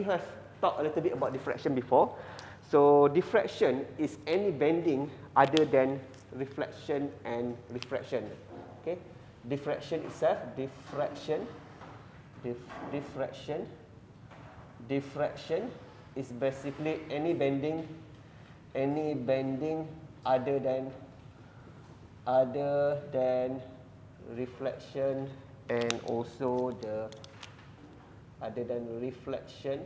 have talked a little bit about diffraction before. So diffraction is any bending other than reflection and refraction. Okay, diffraction itself, diffraction is basically any bending other than reflection and also the other than reflection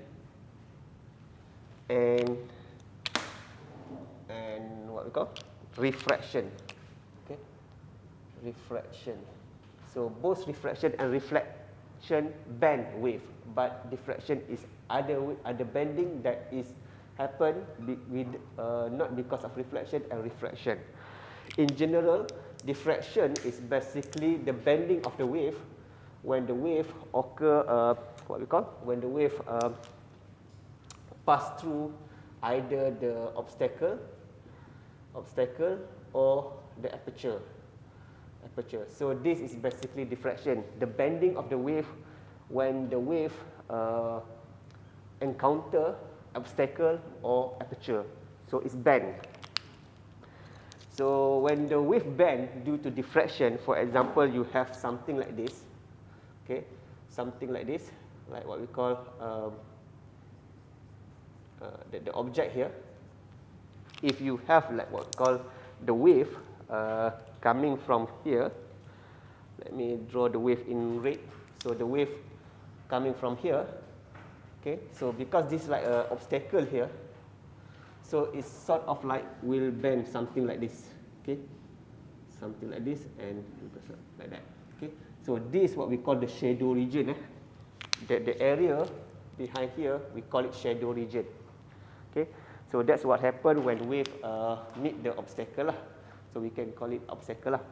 and what we call refraction. Okay, refraction. So both refraction and reflection bend wave, but diffraction is other bending that is happen with not because of reflection and refraction. In general, diffraction is basically the bending of the wave when the wave occur when the wave pass through either the obstacle or the aperture. So this is basically diffraction, the bending of the wave when the wave encounter obstacle or aperture. So it's bend. So when the wave bend due to diffraction, for example, you have something like this. Okay, something like this, like what we call the object here. If you have like what we call the wave coming from here, let me draw the wave in red. So the wave coming from here. Okay, so because this is like an obstacle here, so it's sort of like will bend something like this. Okay, something like this and like that. Okay, so this is what we call the shadow region. The area behind here we call it shadow region. Okay, so that's what happens when wave meet the obstacle lah. So we can call it obstacle lah.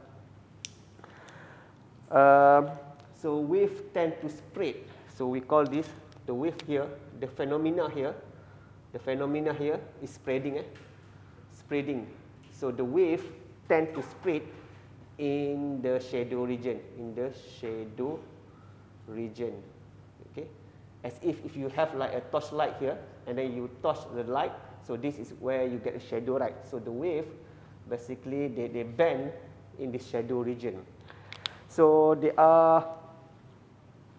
So wave tend to spread. So we call this the wave here, the phenomena here is spreading. Spreading. So the wave tend to spread in the shadow region. Okay, as if you have like a torchlight here and then you torch the light, so this is where you get a shadow, right? So the wave basically they bend in the shadow region. So they are,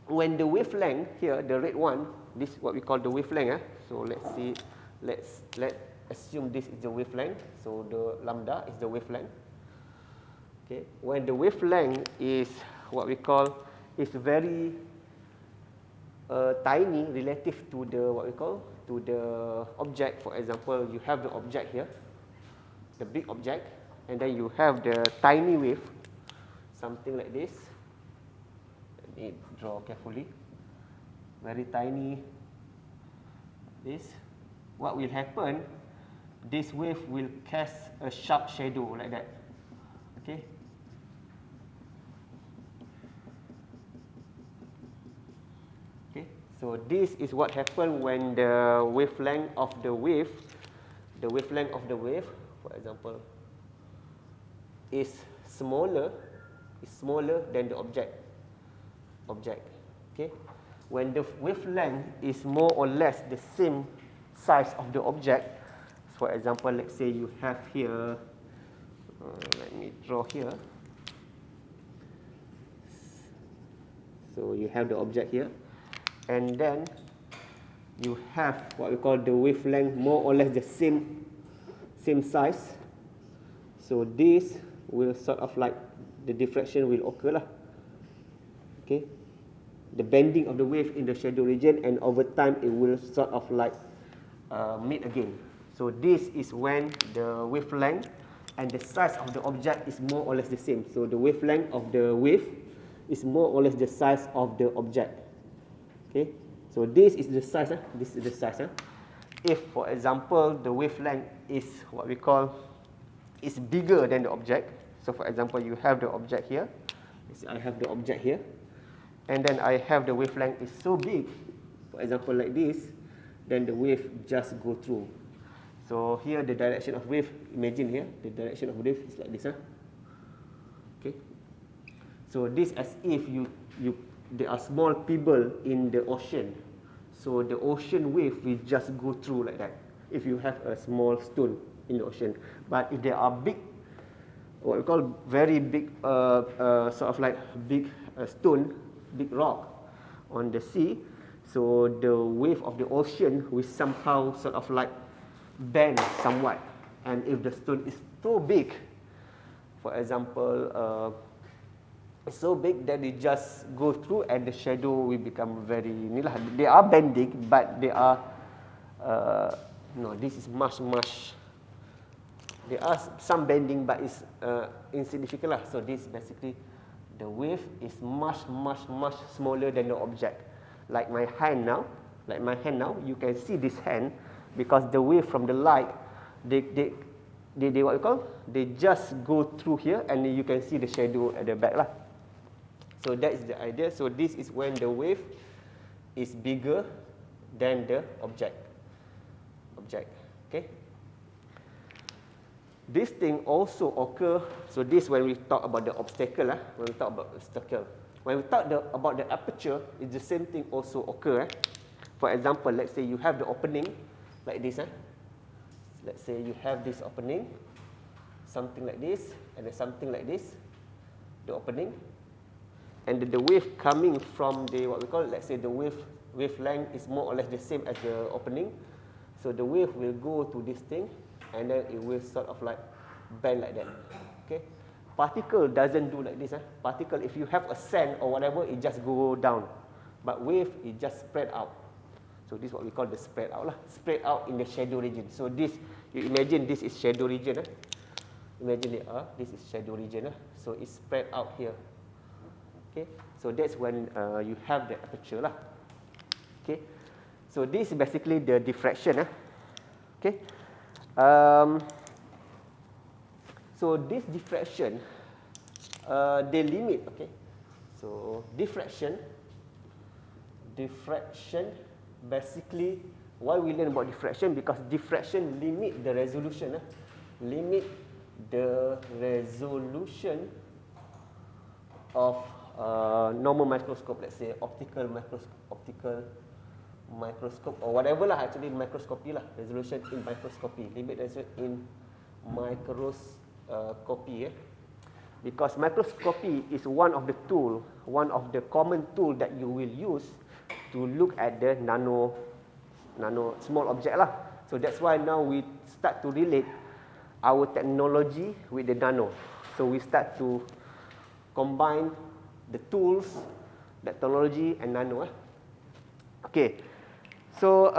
when the wavelength here, the red one, this is what we call the wavelength. So let's see, let's assume this is the wavelength. So the lambda is the wavelength. Okay, when the wavelength is what we call is very tiny relative to the what we call to the object. For example, you have the object here, the big object, and then you have the tiny wave, something like this. Let me draw carefully. Very tiny. This. What will happen? This wave will cast a sharp shadow like that. Okay. Okay. So this is what happens when the wavelength of the wave, for example, is smaller than the object. Okay. When the wavelength is more or less the same size of the object, for example, let's say you have here, let me draw here. So you have the object here, and then you have what we call the wavelength more or less the same size. So this will sort of like the diffraction will occur lah. Okay, the bending of the wave in the shadow region, and over time it will sort of like meet again. So this is when the wavelength and the size of the object is more or less the same. So the wavelength of the wave is more or less the size of the object. Okay, so this is the size. This is the size. If, for example, the wavelength is what we call is bigger than the object. So, for example, you have the object here. I have the object here, and then I have the wavelength is so big. For example, like this, then the wave just go through. So here the direction of wave. Imagine here the direction of wave is like this. Okay. So this as if there are small pebble in the ocean. So the ocean wave will just go through like that if you have a small stone in the ocean. But if there are big, what we call very big, sort of like big stone, big rock on the sea, so the wave of the ocean will somehow sort of like bend somewhat. And if the stone is so big, for example, it's so big that it just go through and the shadow will become very, they are bending, but they are, no, this is much, there are some bending, but it's insignificant lah. So this basically, the wave is much smaller than the object. Like my hand now, you can see this hand because the wave from the light, they what you call? They just go through here and you can see the shadow at the back lah. So that is the idea. So this is when the wave is bigger than the object. Okay. This thing also occur. So this when we talk about the obstacle. When we talk about obstacle. When we talk about the aperture, it's the same thing also occur. For example, let's say you have the opening like this. Let's say you have this opening, something like this, and then something like this, the opening. And the wave coming from the, what we call, let's say the wavelength is more or less the same as the opening. So the wave will go to this thing, and then it will sort of like bend like that. Okay. Particle doesn't do like this. Particle, if you have a sand or whatever, it just go down. But wave, it just spread out. So this is what we call the spread out lah. Spread out in the shadow region. So this, you imagine this is shadow region. Imagine this is shadow region. So it's spread out here. Okay. So that's when you have the aperture lah. Okay. So this is basically the diffraction. Okay. So this diffraction, they limit. Okay. So diffraction, basically, why we learn about diffraction? Because diffraction limit the resolution. Limit the resolution of normal microscope. Let's say optical microscope or whatever lah. Actually microscopy lah. Resolution in microscopy. Limit resolution in microscopy. Because microscopy is one of the tool, one of the common tool that you will use to look at the nano small object lah. So that's why now we start to relate our technology with the nano. So we start to combine the tools, the technology and nano. Okay. So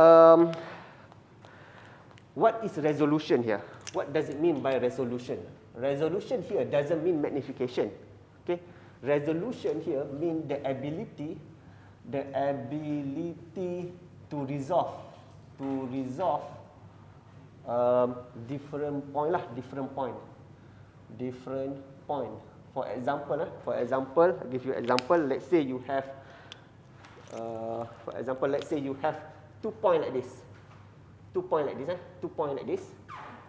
what is resolution here? What does it mean by resolution? Resolution here doesn't mean magnification. Okay. Resolution here means the ability to resolve different point. For example, I'll give you an example. Let's say you have, two points like this,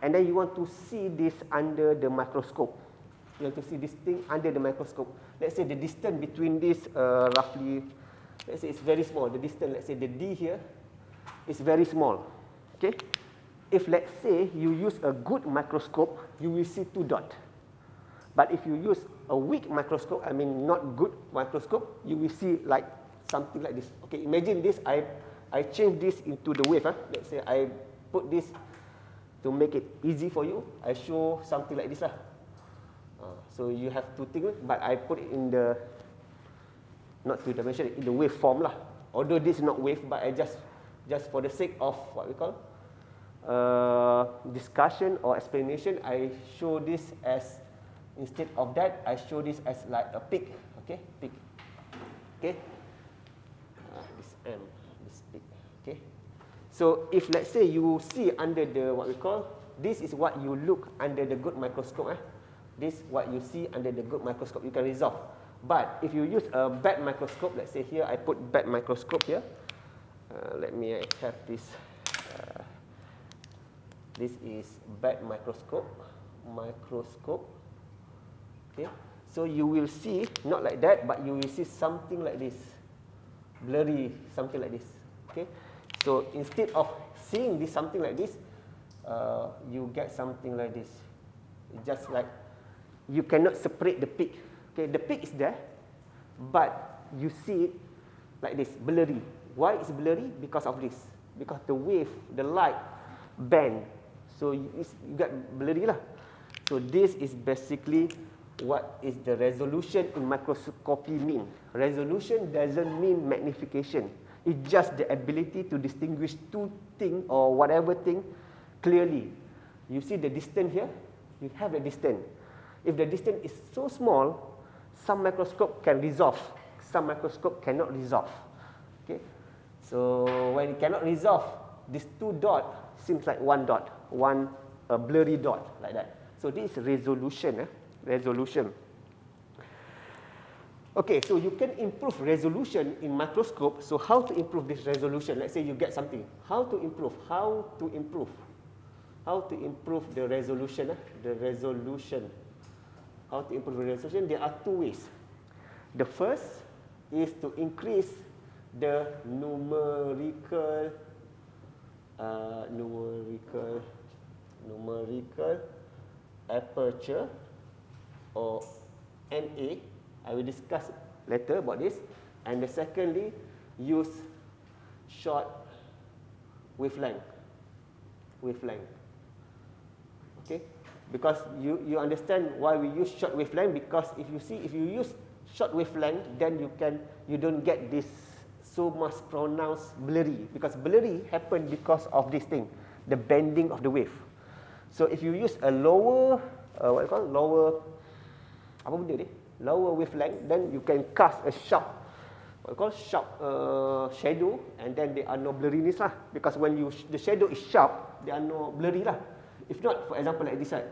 and then you want to see this under the microscope. You want to see this thing under the microscope. Let's say the distance between this roughly, let's say it's very small. The distance, let's say the D here, is very small. Okay. If let's say you use a good microscope, you will see two dots. But if you use a weak microscope, I mean not good microscope, you will see like something like this. Okay, imagine this. I change this into the wave. Let's say I put this to make it easy for you. I show something like this lah. So you have to think, but I put it in the, not two dimension, in the wave form lah. Although this is not wave, but I just for the sake of what we call discussion or explanation, I show this as, instead of that, I show this as like a peak. Okay, peak. Okay, this M, this peak. Okay. So if let's say you see under the, what we call, this is what you look under the good microscope. This is what you see under the good microscope. You can resolve. But if you use a bad microscope, let's say here I put bad microscope here. Let me have this. This is bad microscope. Okay. So you will see not like that, but you will see something like this, blurry, something like this. Okay. So instead of seeing this something like this, you get something like this. It's just like you cannot separate the peak. Okay, the peak is there, but you see it like this, blurry. Why is blurry? Because of this. Because the wave, the light bend. So you get blurry lah. So this is basically what is the resolution in microscopy mean. Resolution doesn't mean magnification. It's just the ability to distinguish two things or whatever thing clearly. You see the distance here? You have the distance. If the distance is so small, some microscope can resolve. Some microscope cannot resolve. Okay? So when it cannot resolve, these two dots seems like one dot, a blurry dot like that. So this is resolution. Resolution. Okay, so you can improve resolution in microscope. So how to improve this resolution? Let's say you get something. How to improve? How to improve? How to improve the resolution? The resolution. How to improve the resolution? There are two ways. The first is to increase the numerical aperture, or NA. I will discuss later about this. And the secondly, use short wavelength. Okay, because you understand why we use short wavelength, because if you use short wavelength, then you don't get this so much pronounced blurry, because blurry happen because of this thing, the bending of the wave. So if you use a lower lower wavelength, then you can cast a sharp shadow, and then there are no blurriness lah, because when the shadow is sharp, there are no blurry lah. If not, for example, like this side,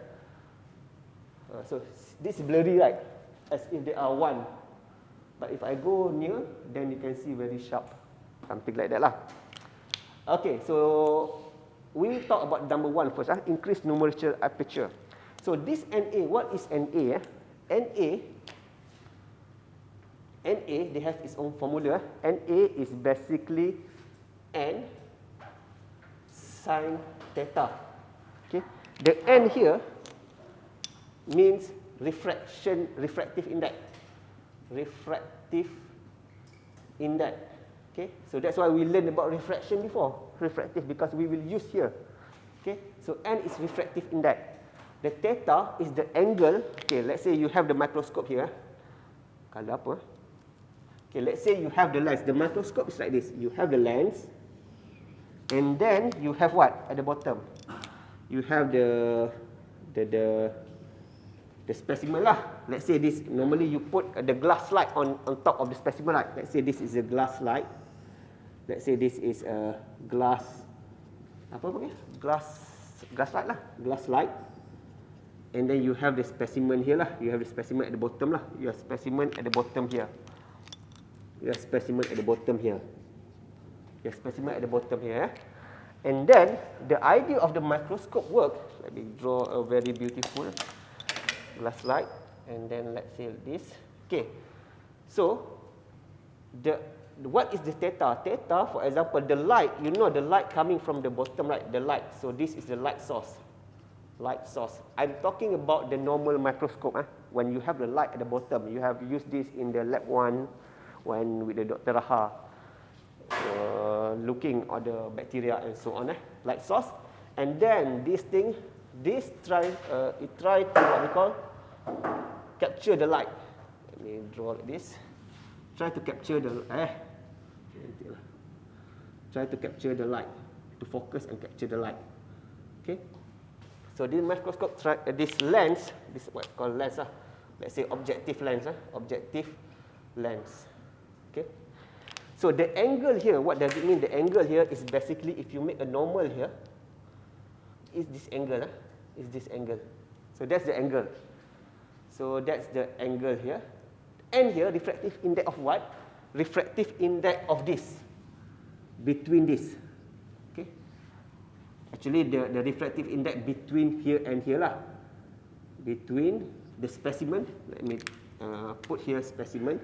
so this is blurry, right, as if they are one. But if I go near, then you can see very sharp, something like that lah. Okay, so we talk about number one first, increase numerical aperture. So this NA, what is NA? NA, they have its own formula. NA is basically N sin theta. Okay, the N here means refractive index. Okay, so that's why we learned about refraction before. Refractive, because we will use here. Okay, so N is refractive index. The theta is the angle. Okay, let's say you have the microscope here. Kalau apa? Okay, let's say you have the lens. The microscope is like this. You have the lens, and then you have what at the bottom? You have the specimen lah. Let's say this, normally you put the glass slide on top of the specimen light. Let's say this is a glass slide. Let's say this is a glass, glass light lah, glass light. And then you have the specimen here lah. You have the specimen at the bottom lah. You have specimen at the bottom here. You have specimen at the bottom here. You have specimen at the bottom here. And then the idea of the microscope work. Let me draw a very beautiful glass light, and then let's say this. Okay, so what is the theta? Theta, for example, the light. You know the light coming from the bottom, right? The light. So this is the light source. Light source. I'm talking about the normal microscope. When you have the light at the bottom, you have used this in the lab 1 when with the Dr. Raha, looking at the bacteria and so on. Light source, and then this thing, it try to what we call capture the light. Let me draw like this. Try to capture the light, to focus and capture the light. Okay. So this microscope, this lens, this is what we call lens. Let's say objective lens. Objective lens. Okay. So the angle here, what does it mean? The angle here is basically, if you make a normal here, is this angle. Is this angle. So that's the angle. So that's the angle here. And here, refractive index of what? Refractive index of this. Between this. Okay. Actually, the refractive index between here and here lah. Between the specimen. Let me put here specimen.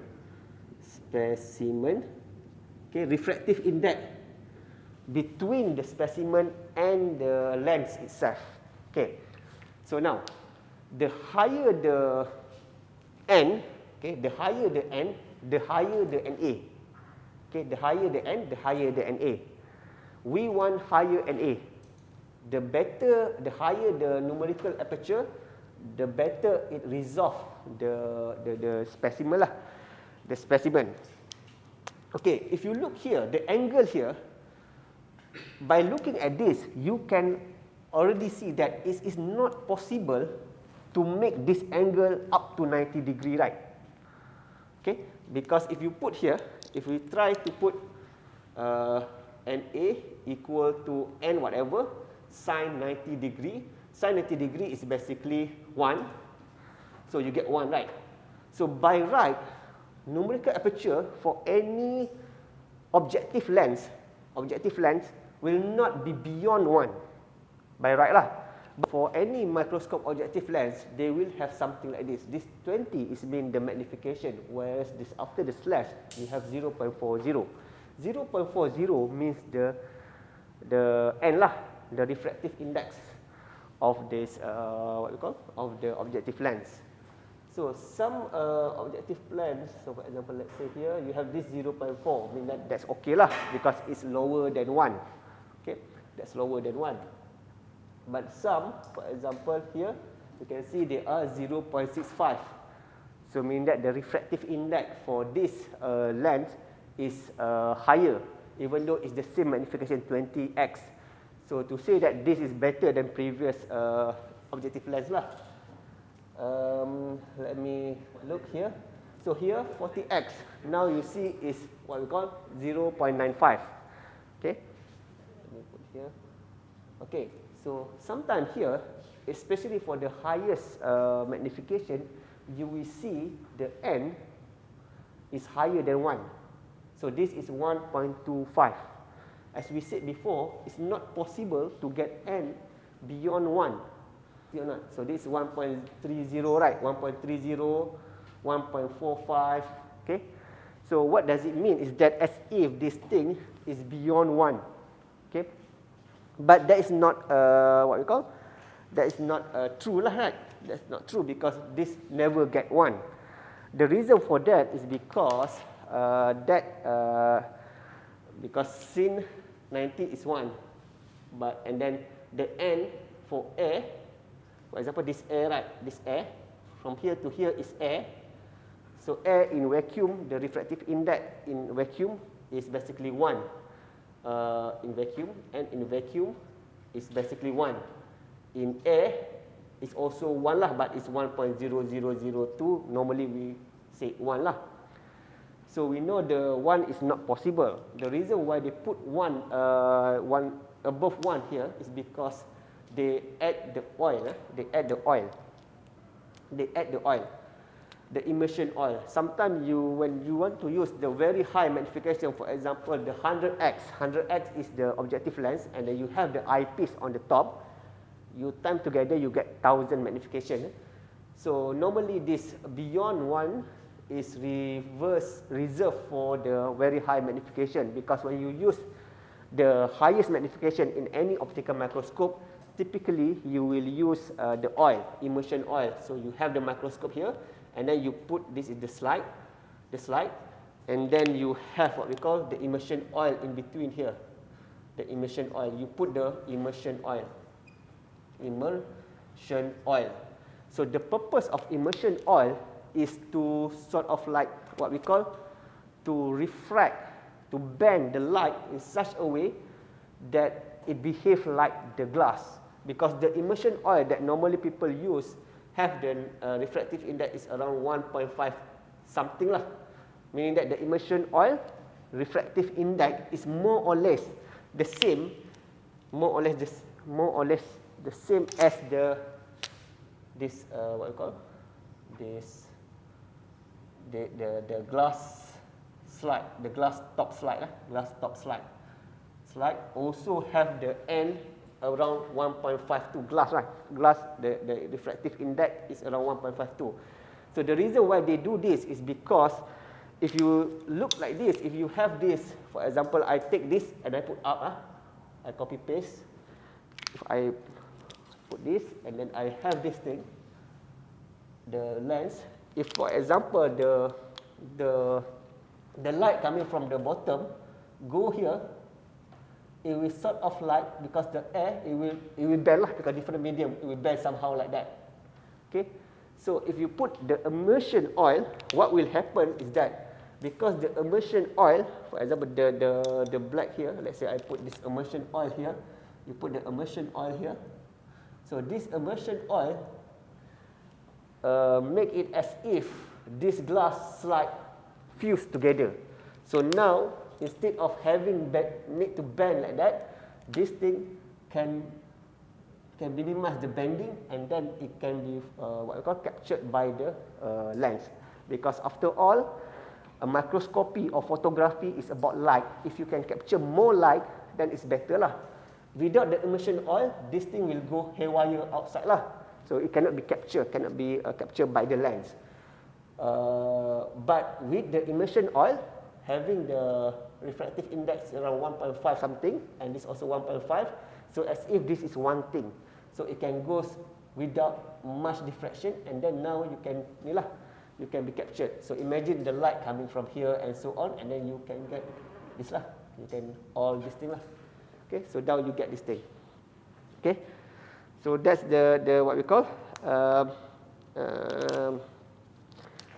Okay, refractive index between the specimen and the lens itself. Okay, so now the higher the N, okay, the higher the N, the higher the NA. Okay, the higher the N, the higher the NA. We want higher NA. The better, the higher the numerical aperture, the better it resolves the specimen lah, the specimen. Okay, if you look here, the angle here, by looking at this, you can already see that it is not possible to make this angle up to 90 degree, right? Okay, because if you put here, if we try to put NA equal to N whatever, sine 90 degree, sine 90 degree is basically 1, so you get 1, right? So by right, numerical aperture for any objective lens will not be beyond 1, by right lah. But for any microscope objective lens, they will have something like this. This 20 is mean the magnification, whereas this after the slash, you have 0.40. 0.40 means the N lah, the refractive index of this what we call, of the objective lens. So some objective lens, so for example, let's say here you have this 0.4, I mean that's okay lah, because it's lower than 1. Okay, that's lower than 1. But some, for example here, you can see they are 0.65. So mean that the refractive index for this lens is higher, even though it's the same magnification 20x. So to say that this is better than previous objective lens lah. Let me look here. So here 40x, now you see is what we call 0.95. Okay, let me put here. Okay, so sometimes here, especially for the highest magnification, you will see the N is higher than 1. So this is 1.25. As we said before, it's not possible to get N beyond 1. So this is 1.30, right? 1.30, 1.45. Okay. So what does it mean? Is that as if this thing is beyond 1. Okay. But that is not what we call. That is not true, lah, right? That's not true because this never get 1. The reason for that is because because sin 90 is 1, but and then the N for air, for example, this air, right? This air from here to here is air. So air in vacuum, the refractive index in vacuum is basically 1 in vacuum, and in vacuum is basically 1. In air, it's also 1 lah, but it's 1.0002. Normally we say 1 lah. So we know the 1 is not possible. The reason why they put 1 above 1 here is because they add the oil. They add the oil. They add the oil, the immersion oil. Sometimes when you want to use the very high magnification, for example, the 100x. 100x is the objective lens, and then you have the eyepiece on the top. You time together, you get 1000 magnification. So normally this beyond 1 is reserved for the very high magnification, because when you use the highest magnification in any optical microscope, typically you will use the oil, immersion oil. So you have the microscope here, and then you put this in the slide, and then you have what we call the immersion oil in between here. The immersion oil, you put the immersion oil. Immersion oil. So the purpose of immersion oil is to sort of like what we call to refract, to bend the light in such a way that it behaves like the glass. Because the immersion oil that normally people use have the refractive index is around 1.5 something lah. Meaning that the immersion oil refractive index is more or less the same, the same as the what we call this the glass slide, the glass top slide, glass top slide also have the N around 1.52 glass, right? Glass, the refractive index is around 1.52. So the reason why they do this is because if you look like this, if you have this, for example, I take this and I put up, I copy paste. If I put this and then I have this thing, the lens. If for example the light coming from the bottom go here, it will sort of light because the air it will bend lah, because different medium it will bend somehow like that. Okay, so if you put the immersion oil, what will happen is that because the immersion oil, for example the black here, let's say I put this immersion oil here, you put the immersion oil here. So this immersion oil make it as if this glass slide fuse together. So now instead of having need to bend like that, this thing can minimize the bending, and then it can be what we call captured by the lens. Because after all, a microscopy or photography is about light. If you can capture more light, then it's better lah. Without the immersion oil, this thing will go haywire outside lah. So it cannot be captured by the lens. But with the immersion oil, having the refractive index around 1.5 something, and this also 1.5, so as if this is one thing. So it can go without much diffraction, and then now you can be captured. So imagine the light coming from here and so on, and then you can get this lah. You can all this thing lah. Okay, so now you get this thing. Okay, so that's the what we call.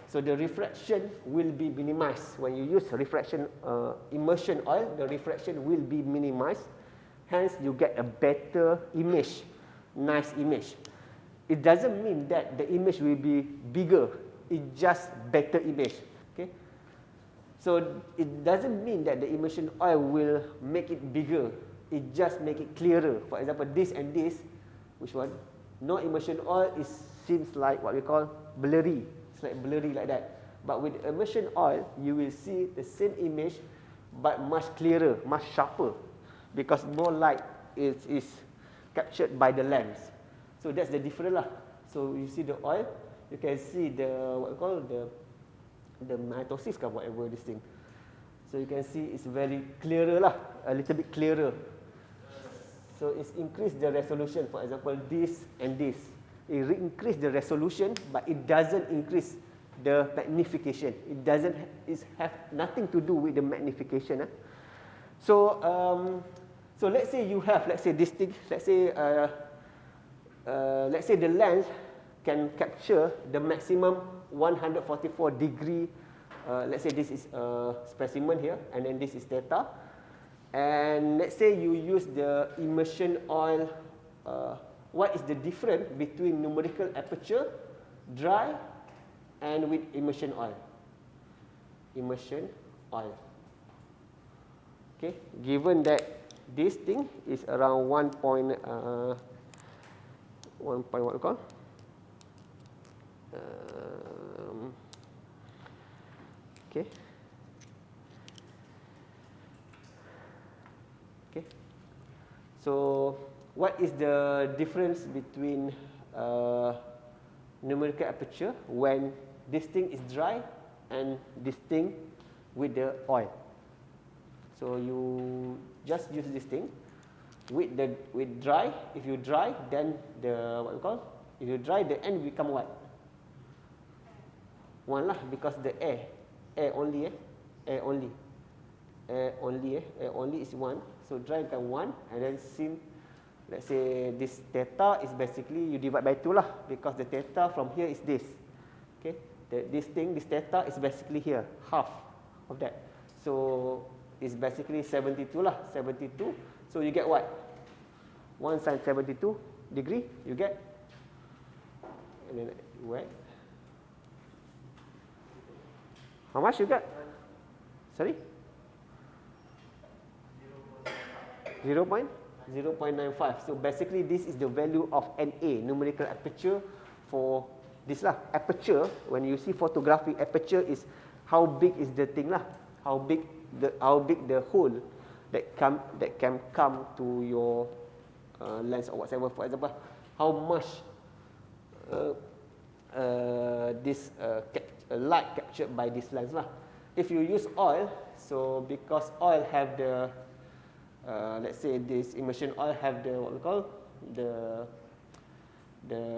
So the refraction will be minimized when you use refraction immersion oil. The refraction will be minimized. Hence, you get a better image, nice image. It doesn't mean that the image will be bigger. It's just better image. Okay. So it doesn't mean that the immersion oil will make it bigger. It just make it clearer. For example, this and this, which one? No immersion oil seems like what we call blurry. It's like blurry like that. But with immersion oil, you will see the same image, but much clearer, much sharper, because more light is captured by the lens. So that's the difference lah. So you see the oil, you can see the what we call the mitosis or whatever this thing. So you can see it's very clearer lah, a little bit clearer. So it's increased the resolution. For example, this and this, it increase the resolution, but it doesn't increase the magnification. It have nothing to do with the magnification. So so let's say you have, let's say this thing, let's say the lens can capture the maximum 144 degree. Let's say this is a specimen here, and then this is theta. And let's say you use the immersion oil. What is the difference between numerical aperture, dry, and with immersion oil? Immersion oil. Okay, given that this thing is around 1 point, what we call? Okay. Okay. So what is the difference between numerical aperture when this thing is dry and this thing with the oil? So you just use this thing with dry. If you dry, then the what we call? If you dry, the end become what? One lah, because the air only is one. So dry become one, and then sin. Let's say this theta is basically you divide by 2 lah, because the theta from here is this. Okay, this theta is basically here, half of that. So it's basically 72 lah, 72. So you get what? 1 sin 72 degree, you get. And then what? How much you get? Sorry? 0.95. So basically this is the value of NA, numerical aperture, for this lah. Aperture, when you see photography, aperture is how big is the thing lah, how big the hole that can come to your lens or whatever. For example, how much this light captured by this lens lah. If you use oil, so because oil have the let's say this immersion oil have the what we call the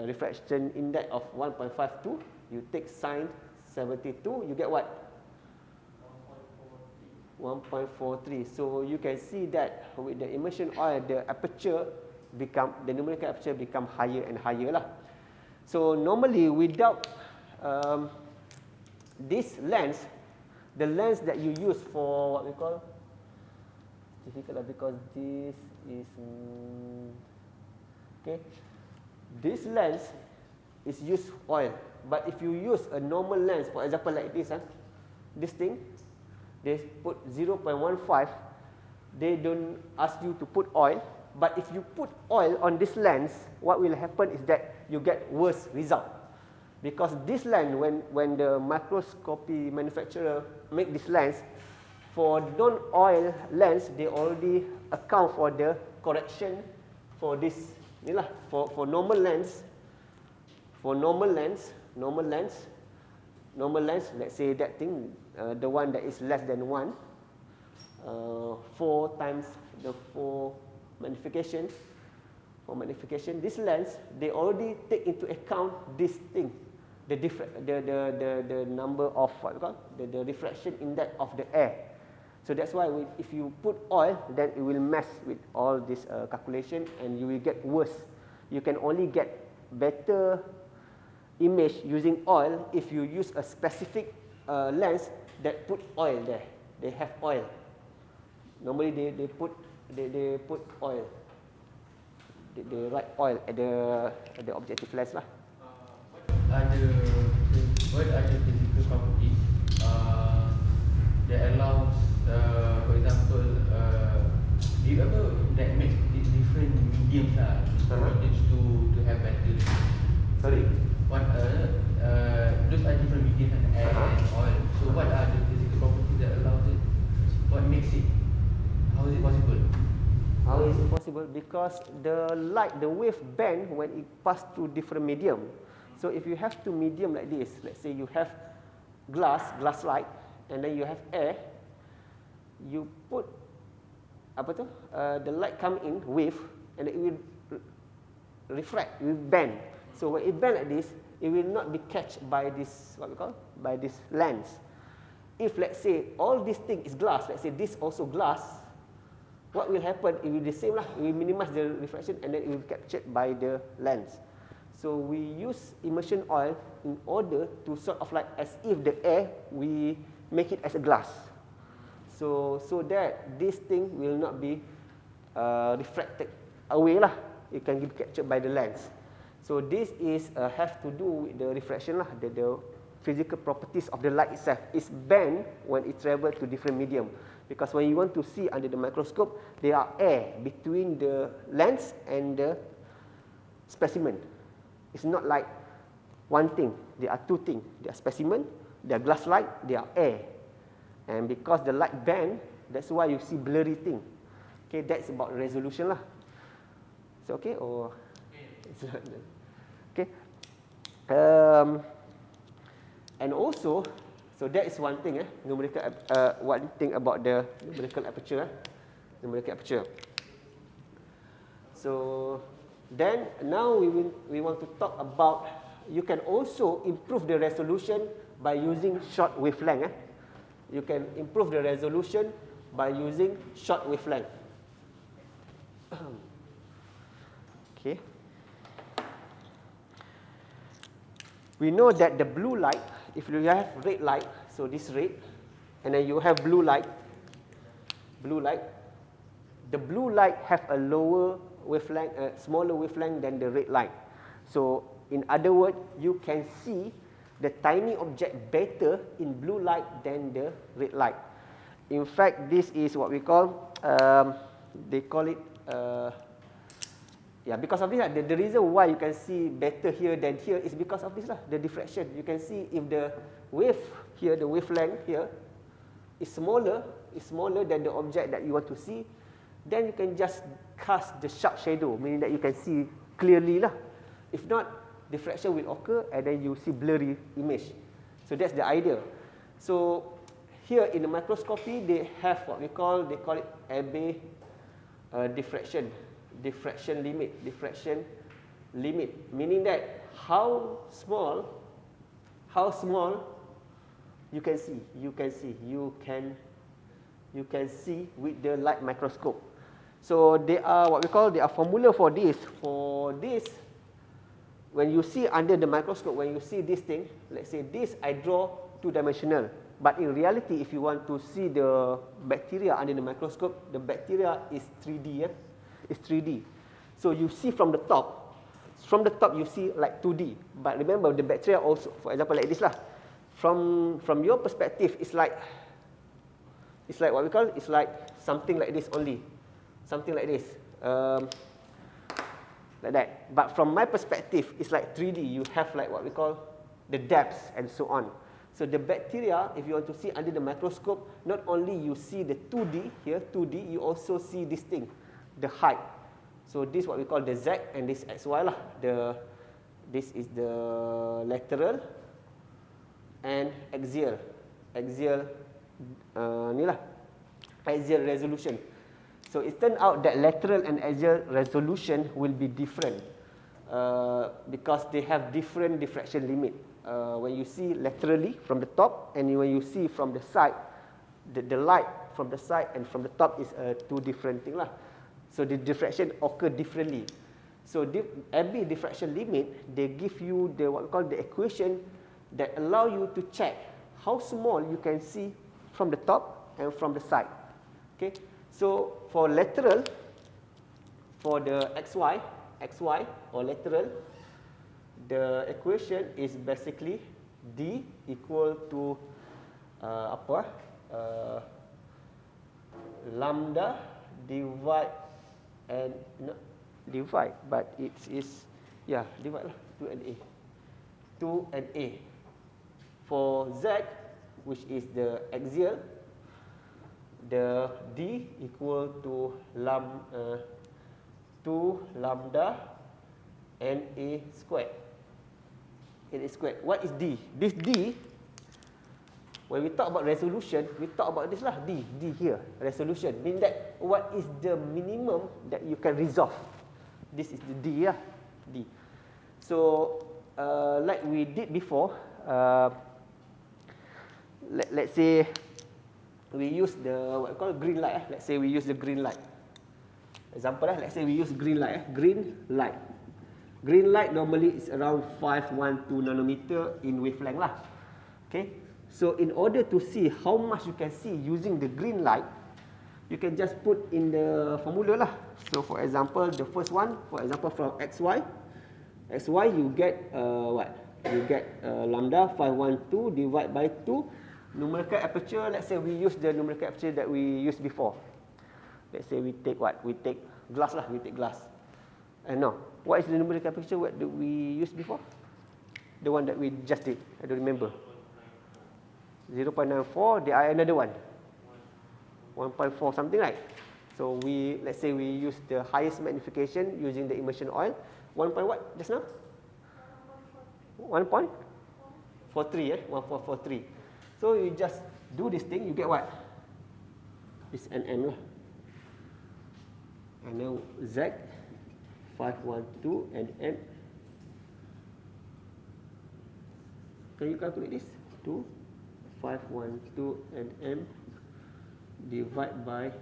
refraction index of 1.52, you take sine 72, you get what? 1.43. So you can see that with the immersion oil, the numerical aperture become higher and higher lah. So normally without this lens, the lens that you use for what we call, difficult because this is okay. This lens is use oil, but if you use a normal lens, for example like this, this thing, they put 0.15. They don't ask you to put oil, but if you put oil on this lens, what will happen is that you get worse result. Because this lens, when the microscopy manufacturer make this lens, for non-oil lens, they already account for the correction for this. Inilah, for normal lens, let's say that thing, the one that is less than 1, 4 times the 4 magnification, this lens, they already take into account this thing, the number of what we call the refraction index of the air. So that's why if you put oil, then it will mess with all this calculation, and you will get worse. You can only get better image using oil if you use a specific lens that put oil there. They have oil. Normally they put oil. They write oil at the objective lens lah. What are the physical properties that allows, for example, that makes different mediums to have better? Sorry. What those are different mediums and air and oil. So what are the physical properties that allows it? What makes it? How is it possible? How is it possible? Because the light, the wave bend when it pass through different medium. So if you have two medium like this, let's say you have glass light, and then you have air, you put the light come in wave, and it will refract, it will bend. So when it bend like this, it will not be catched by this by this lens. If let's say all this thing is glass, let's say this also glass, what will happen? It will be the same lah. It will minimize the refraction, and then it will be captured by the lens. So we use immersion oil in order to sort of like as if the air, we make it as a glass. So that this thing will not be refracted away lah. It can be captured by the lens. So this is have to do with the refraction lah, the physical properties of the light itself. It's bend when it travels to different medium. Because when you want to see under the microscope, there are air between the lens and the specimen. It's not like one thing. There are two things. There are specimen, there are glass light, there are air. And because the light bend, that's why you see blurry thing. Okay, that's about resolution lah. So okay, or it's not okay. And also, so that is one thing, numerical. One thing about the numerical aperture, numerical aperture. So then now we want to talk about, you can also improve the resolution by using short wavelength. You can improve the resolution by using short wavelength. Okay. We know that the blue light, if you have red light, so this red, and then you have blue light, the blue light have a lower wavelength, smaller wavelength than the red light. So in other words, you can see the tiny object better in blue light than the red light. In fact, this is what we call, they call it, because of this, the reason why you can see better here than here is because of this, the diffraction. You can see if the wave here, the wavelength here, is smaller than the object that you want to see, then you can just cast the sharp shadow, meaning that you can see clearly lah. If not, diffraction will occur and then you see blurry image. So that's the idea. So here in the microscopy, they have what they call it Abbe diffraction limit, meaning that how small you can see with the light microscope. So there are what we call the formula for this. For this, when you see under the microscope, when you see this thing, let's say this I draw two-dimensional. But in reality, if you want to see the bacteria under the microscope, the bacteria is 3D. It's 3D. So you see from the top. From the top you see like 2D. But remember, the bacteria also, for example, like this lah. From your perspective, it's like what we call, it's like something like this only. Something like this. Like that. But from my perspective, it's like 3D. You have like what we call the depths and so on. So the bacteria, if you want to see under the microscope, not only you see the 2D here, 2D, you also see this thing, the height. So this is what we call the Z and this XY lah. This is the lateral and axial. Ni lah, axial resolution. So it turned out that lateral and axial resolution will be different because they have different diffraction limit. When you see laterally from the top and when you see from the side, the light from the side and from the top is two different things lah. So the diffraction occur differently. So Abbe diffraction limit, they give you the what we call the equation that allow you to check how small you can see from the top and from the side. Okay. So for lateral, for the XY or lateral, the equation is basically D equal to lambda divide and not divide, but it is divide lah, 2 and A. For Z, which is the axial, the D equal to 2 lambda NA squared. NA squared. What is D? This D, when we talk about resolution, we talk about this lah, D here, resolution. Mean that what is the minimum that you can resolve? This is the D, D. So, like we did before, let's say we use the what we call green light. Let's say we use the green light. Example, let's say we use green light. Green light. Green light normally is around 512 nanometer in wavelength lah. Okay. So in order to see how much you can see using the green light, you can just put in the formula lah. So for example, the first one, for example from XY you get what? You get lambda 512 divided by 2. Numerical aperture, let's say we use the numerical aperture that we used before. Let's say we take what? We take glass lah, we take glass. No, what is the numerical aperture what did we use before? The one that we just did, I don't remember. 0.94, there are another one. 1.4 something like. So let's say we use the highest magnification using the immersion oil. 1. What just now? 1.43, 1443. So you just do this thing, you get what? This NM lah. And now Z 512 and M. Can you calculate this? 2 512 and M divide by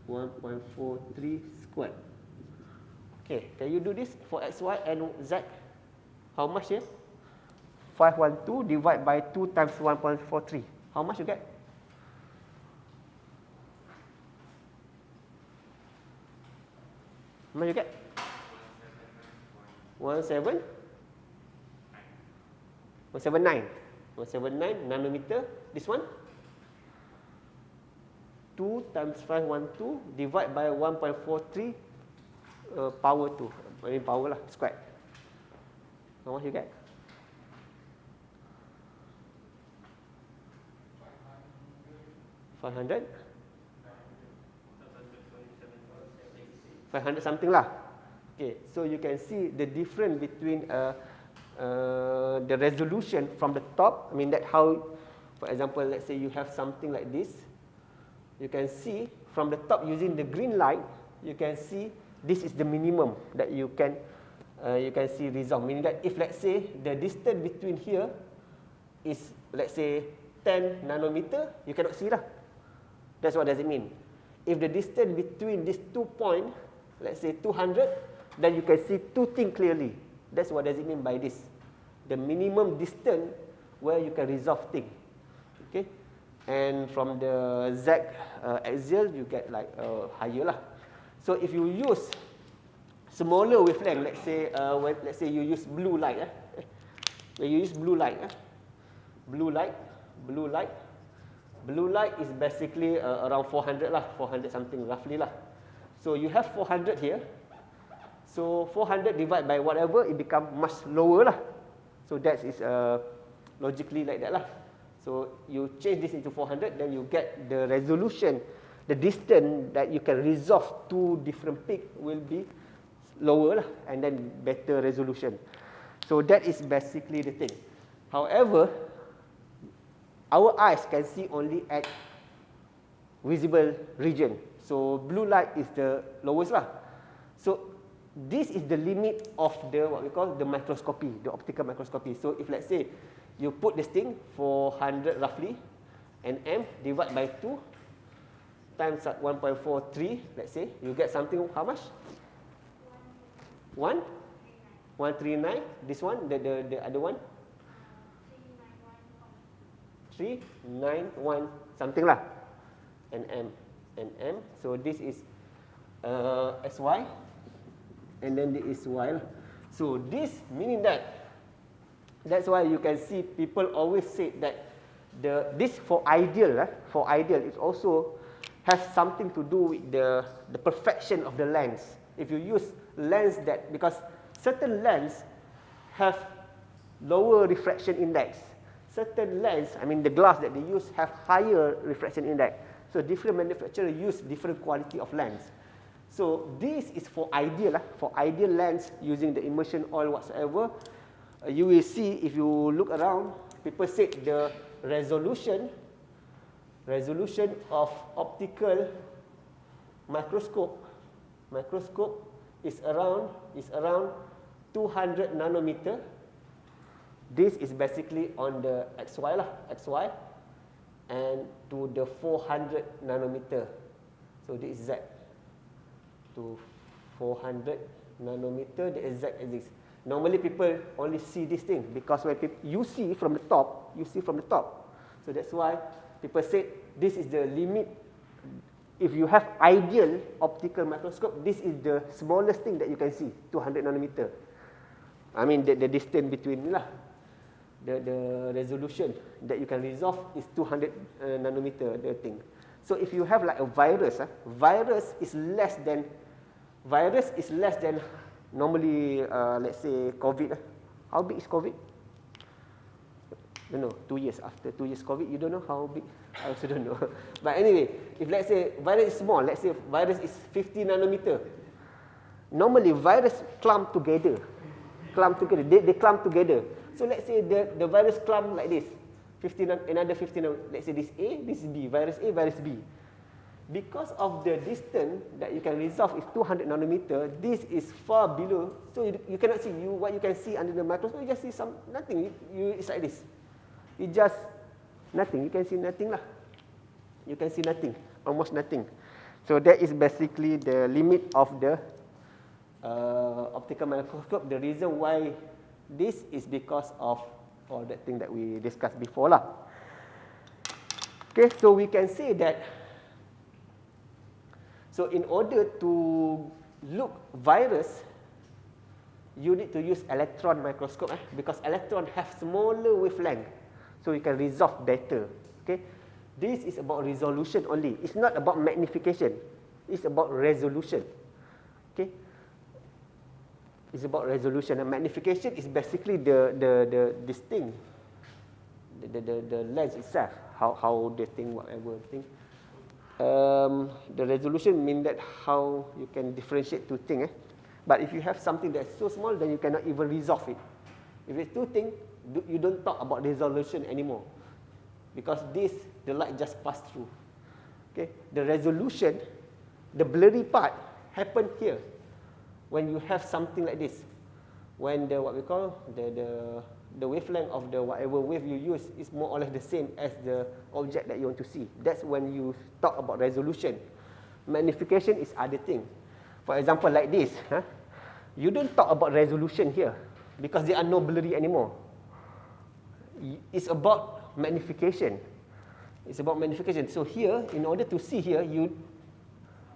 1.43 squared. Okay, can you do this for XY and Z? How much here? 512 divided by 2 times 1.43. How much you get? How much you get? 179 nanometer. This one? 2 times 512 divided by 1.43 power 2. I mean power lah, squared. How much you get? 500 something lah. Okay, so you can see the difference between the resolution from the top. I mean that how, for example, let's say you have something like this. You can see from the top using the green light, you can see this is the minimum that you can see resolve. Meaning that if let's say the distance between here is let's say 10 nanometer, you cannot see lah. That's what does it mean. If the distance between these 2 points, let's say 200, then you can see two things clearly. That's what does it mean by this. The minimum distance where you can resolve things. Okay, and from the Z axial you get like higher lah. So if you use smaller wavelength, let's say you use blue light, when you use blue light is basically around 400 lah, 400 something roughly lah. So you have 400 here. So 400 divided by whatever, it become much lower lah. So that is logically like that lah. So you change this into 400, then you get the resolution, the distance that you can resolve two different peaks will be lower lah, and then better resolution. So that is basically the thing. However, our eyes can see only at visible region. So blue light is the lowest lah. So this is the limit of the what we call the microscopy, the optical microscopy. So if let's say you put this thing 400 roughly, and m divided by 2 times 1.43, let's say you get something how much? 139. This one, the other one 391 something lah, and m. So this is sy, and then this is y lah. So this meaning that's why you can see people always say that this for ideal it also has something to do with the perfection of the lens. If you use lens that, because certain lens have lower refraction index, certain lens, I mean the glass that they use have higher refraction index. So different manufacturers use different quality of lens. So this is for ideal lens using the immersion oil whatsoever. You will see if you look around, people say the resolution of optical microscope is around 200 nanometer. This is basically on the XY and to the 400 nanometer. So this is Z to 400 nanometer, the exact axis. Normally people only see this thing because when you see from the top. So that's why people say this is the limit. If you have ideal optical microscope, this is the smallest thing that you can see, 200 nanometer. I mean the distance between lah. The resolution that you can resolve is 200 nanometer, the thing. So if you have like a virus, virus is less than normally, let's say COVID. How big is COVID? Don't know. 2 years after 2 years COVID, you don't know how big. I also don't know. But anyway, if let's say virus is small, let's say virus is 50 nanometer. Normally virus clump together. They clump together. So let's say the virus clump like this. Another 50 nanometer. Let's say this A, this is B. Virus A, virus B. Because of the distance that you can resolve is 200 nanometer, this is far below. So you cannot see what you can see under the microscope. You just see nothing. It's like this. It's just nothing. You can see nothing lah. You can see nothing, almost nothing. So that is basically the limit of the optical microscope. The reason why this is because of all that thing that we discussed before lah. Okay, so we can say that. So in order to look virus, you need to use electron microscope because electron have smaller wavelength, so you can resolve better. Okay, this is about resolution only. It's not about magnification. It's about resolution. Okay, it's about resolution, and magnification is basically this thing, the lens itself, how the thing, whatever thing. The resolution means that how you can differentiate two things. But if you have something that's so small, then you cannot even resolve it. If it's two things, you don't talk about resolution anymore, because the light just passed through. Okay, the resolution, the blurry part happen here when you have something like this. When the what we call the wavelength of the whatever wave you use is more or less the same as the object that you want to see. That's when you talk about resolution. Magnification is other thing. For example, like this, you don't talk about resolution here because there are no blurry anymore. It's about magnification. It's about magnification. So here, in order to see here,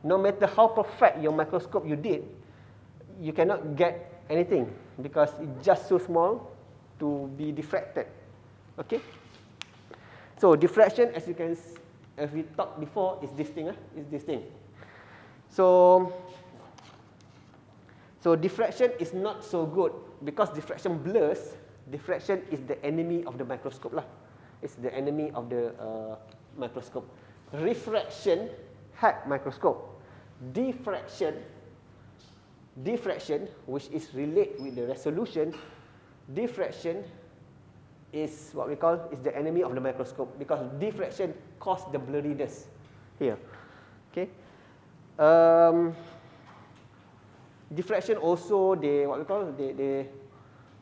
no matter how perfect your microscope you did, you cannot get anything because it's just so small to be diffracted. Okay? So diffraction, as you can, as we talked before, is this thing. Is this thing. So diffraction is not so good because diffraction blurs. Diffraction is the enemy of the microscope lah. It's the enemy of the microscope. Refraction had microscope. Diffraction, which is relate with the resolution, diffraction is what we call is the enemy of the microscope because diffraction causes the blurriness here. Okay. Diffraction also what we call this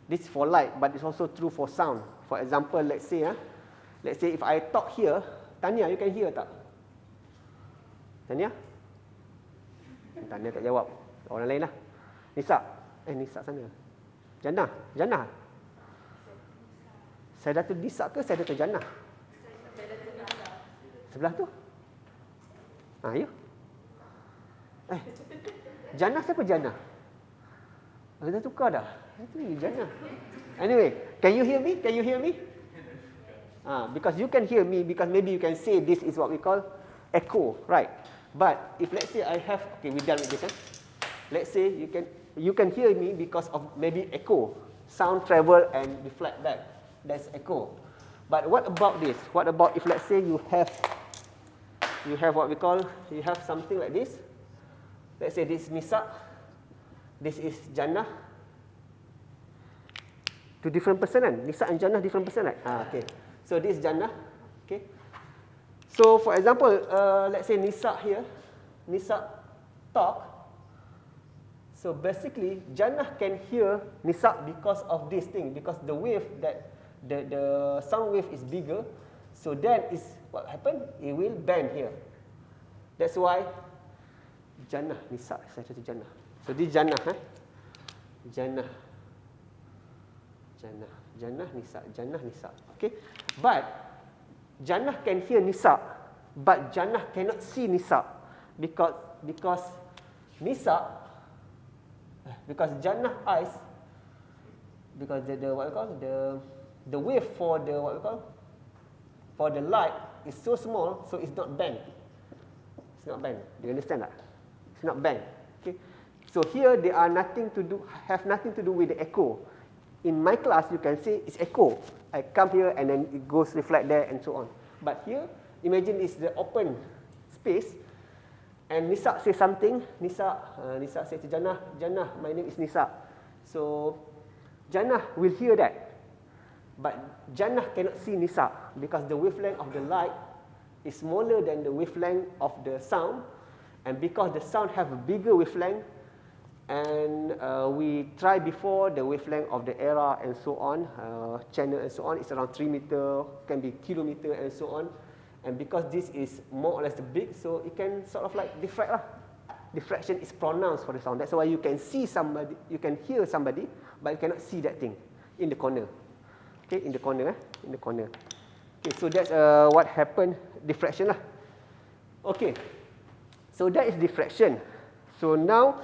is for light, but it's also true for sound. For example, let's say if I talk here, Tanya, you can hear tak? Tanya? Tanya tak jawab. Orang lain lah. Nisa. Nisa sana. Jannah. Saya Datuk Nisa ke saya Datuk Jannah? Sebelah tu. You. Jannah siapa Jannah? Dah tukar dah. Itu Jannah. Anyway, can you hear me? Because you can hear me, because maybe you can say this is what we call echo, right? But if let's say I have, okay, we're done with this. Let's say you can hear me because of maybe echo, sound travel and reflect back. That's echo. But what about this? What about if let's say you have what we call, you have something like this. Let's say this is Nisa, this is Jannah. Two different person kan? Nisa and Jannah different person right? Okay. So this is Jannah. Okay. So for example, let's say Nisa here, Nisa talk. So basically, Jannah can hear Nisa because of this thing, because the wave that the sound wave is bigger. So then is what happened? It will bend here. That's why Jannah, Nisa, saya kata Jannah. So this Jannah, Jannah, Nisa. Okay. But Jannah can hear Nisa, but Jannah cannot see Nisa because Jannah eyes, because the what we call the wave for the what we call for the light is so small, so it's not bent. It's not bent. Do you understand that? It's not bent. Okay. So here they are have nothing to do with the echo. In my class, you can say it's echo. I come here and then it goes reflect there and so on. But here, imagine it's the open space, and Nisa say something. Nisa say to Jannah, my name is Nisa. So Jannah will hear that, but Jannah cannot see Nisa because the wavelength of the light is smaller than the wavelength of the sound, and because the sound have a bigger wavelength. And we tried before the wavelength of the era and so on, channel and so on. It's around 3 meter, can be kilometer and so on. And because this is more or less big, so it can sort of like diffract lah. Diffraction is pronounced for the sound. That's why you can see somebody, you can hear somebody, but you cannot see that thing in the corner. Okay, in the corner. Okay, so that's what happened, diffraction lah. Okay, so that is diffraction. So now,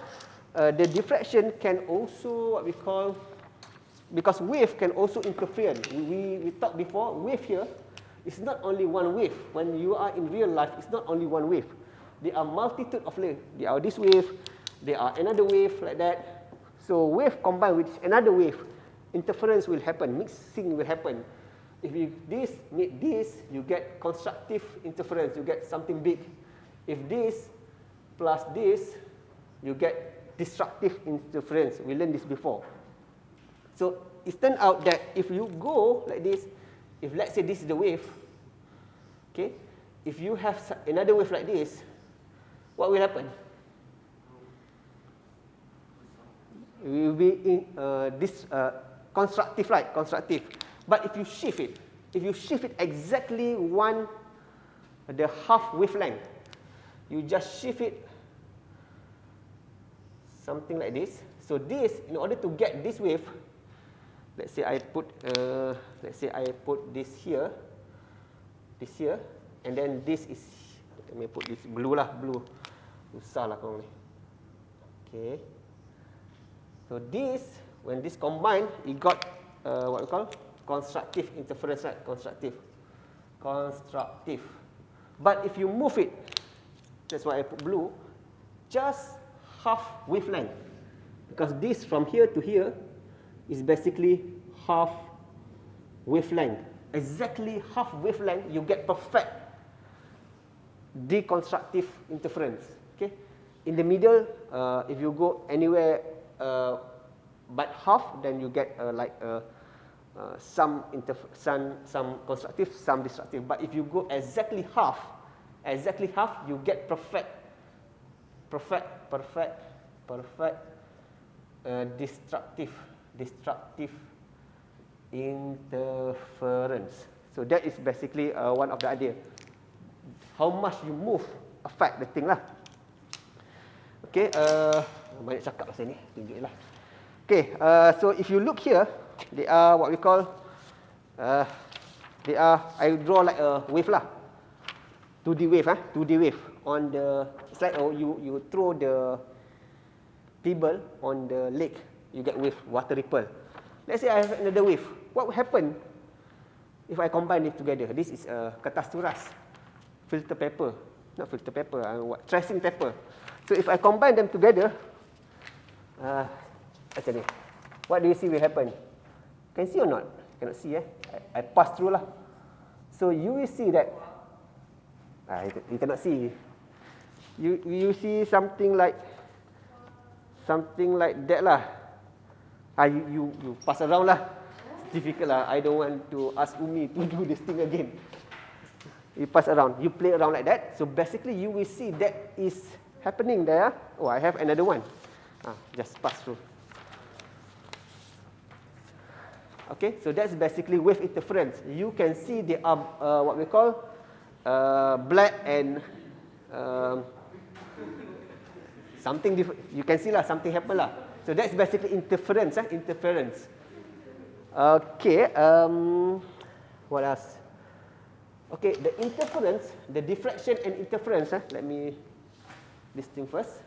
the diffraction can also what we call, because wave can also interfere. We talked before, wave here is not only one wave. When you are in real life, it's not only one wave. There are multitude of waves. There are this wave, there are another wave like that. So wave combined with another wave, interference will happen, mixing will happen. If you this meet this, you get constructive interference, you get something big. If this plus this, you get destructive interference. We learned this before. So it turned out that if you go like this, if let's say this is the wave, okay, if you have another wave like this, what will happen? will be in this constructive, right? Constructive. But if you shift it exactly the half wavelength, you just shift it something like this. So this, in order to get this wave, let's say I put this here, and then this is, let me put this blue lah, blue. Susah lah kau ni. Okay. So this, when this combined, it got what we call constructive interference, right? Constructive. But if you move it, that's why I put blue, just half wavelength. Because this from here to here is basically half wavelength. Exactly half wavelength, you get perfect deconstructive interference. Okay? In the middle, if you go anywhere but half, then you get some constructive, some destructive. But if you go exactly half, you get perfect destructive interference. So that is basically one of the idea. How much you move affect the thing lah. Okay, banyak cakap pasal ni, tunjuk lah. Okay, so if you look here, they are what we call, I draw like a wave lah. 2D wave on the, it's like you throw the pebble on the lake, you get wave, water ripple. Let's say I have another wave. What will happen if I combine it together? This is kertas turas, tracing paper. So if I combine them together, macam ni. What do you see will happen? Can see or not? Cannot see, I pass through lah. So you will see that, you cannot see. You see something like that lah. You pass around lah. It's difficult lah. I don't want to ask Umi to do this thing again. You pass around, you play around like that. So basically you will see that is happening there. Oh, I have another one. Just pass through. Okay, so that's basically wave interference. You can see they are what we call black and something different. You can see lah, something happen lah. So that's basically interference. Interference. Okay. What else? Okay, the interference, the diffraction and interference. Let me this thing first.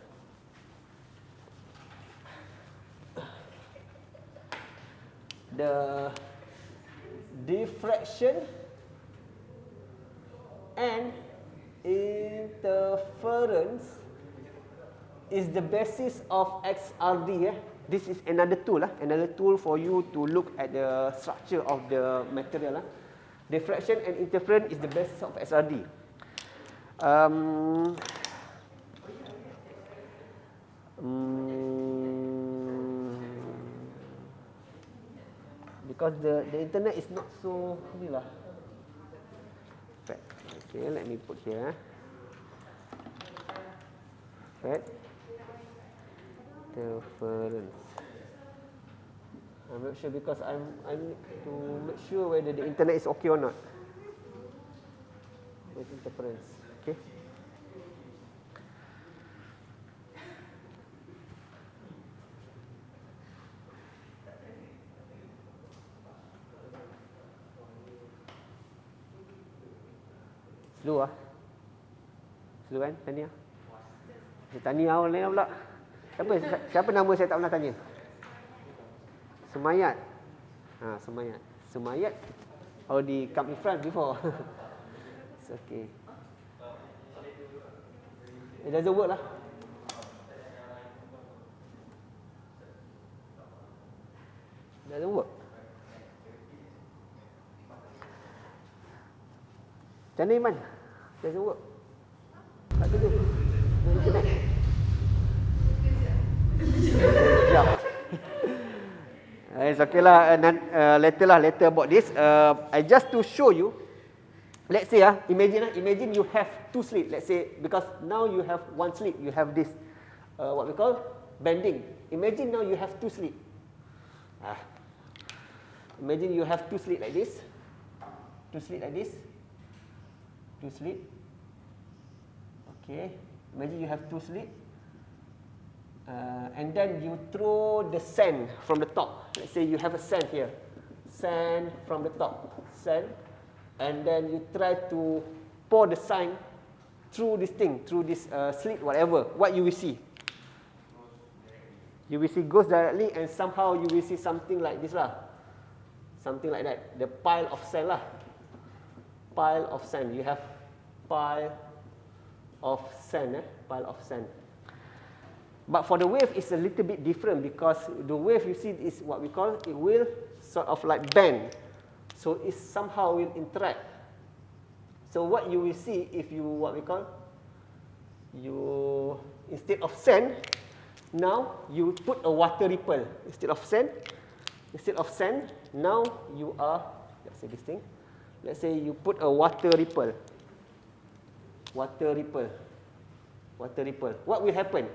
The diffraction and interference is the basis of XRD. This is another tool for you to look at the structure of the material. Diffraction and interference is the basis of XRD. Because the internet is not so inilah. Okay, let me put here. Right. Interference. I'm not sure because I need to make sure whether the internet is okay or not. With interference. Okay. Slow Slow kan? Tahniah. Tahniah awal lain pula. Siapa nama saya tak pernah tanya? Sumayat. Sumayat. Sumayat already come in front before. It's okay. It doesn't work lah. It doesn't work. Macam mana Iman? Doesn't work. Tak kerja. Internet. Sekejap. It's okay lah. Later about this. I just to show you. Let's say imagine you have two slit. Let's say because now you have one slit. You have this what we call bending. Imagine now you have two slit. Imagine you have two slit like this. Two slit like this. Two slit. Okay. Imagine you have two slit. And then you throw the sand from the top. Let's say you have a sand here. Sand from the top. Sand. And then you try to pour the sand through this thing, through this slit, whatever. What you will see? You will see goes directly, and somehow you will see something like this lah. Something like that. The pile of sand lah. Pile of sand. You have pile of sand. Pile of sand. But for the wave, it's a little bit different because the wave you see is what we call, it will sort of like bend. So it somehow will interact. So what you will see if you, what we call, you, instead of sand, now you put a water ripple. Instead of sand, now you are, let's say this thing, let's say you put a water ripple. Water ripple. Water ripple. What will happen?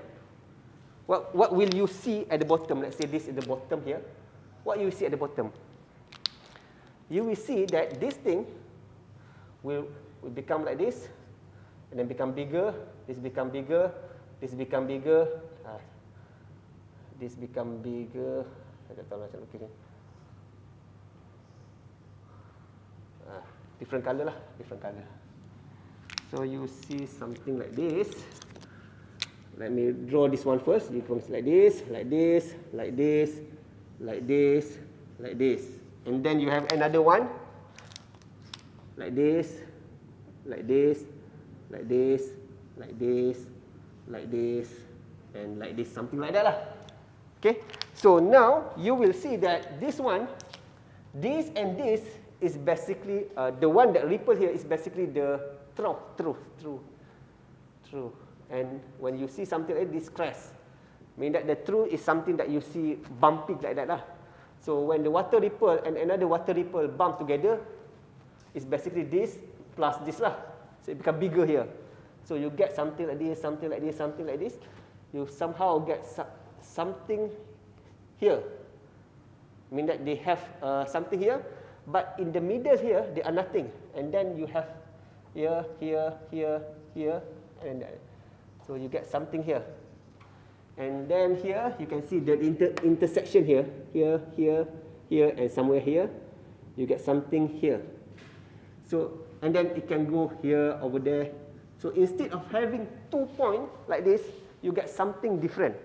What will you see at the bottom? Let's say this is the bottom here. What you see at the bottom? You will see that this thing will become like this, and then become bigger, this become bigger, this become bigger, this become bigger. I tak tahu macam lukis ni. Different color lah, different color. So you see something like this. Let me draw this one first. It comes like this, like this, like this, like this, like this. And then you have another one, like this, like this, like this, like this, like this, and like this, something like that lah. Okay. So now you will see that this one, this and this is basically the one that ripple here is basically the through. And when you see something like this crest, mean that the through is something that you see bumping like that lah. So when the water ripple and another water ripple bump together, it's basically this plus this lah. So it become bigger here. So you get something like this, something like this, something like this. You somehow get something here. Mean that they have something here, but in the middle here they are nothing. And then you have here, and that. So you get something here. And then here you can see the intersection here, and somewhere here. You get something here. So, and then it can go here, over there. So instead of having 2 points like this, you get something different.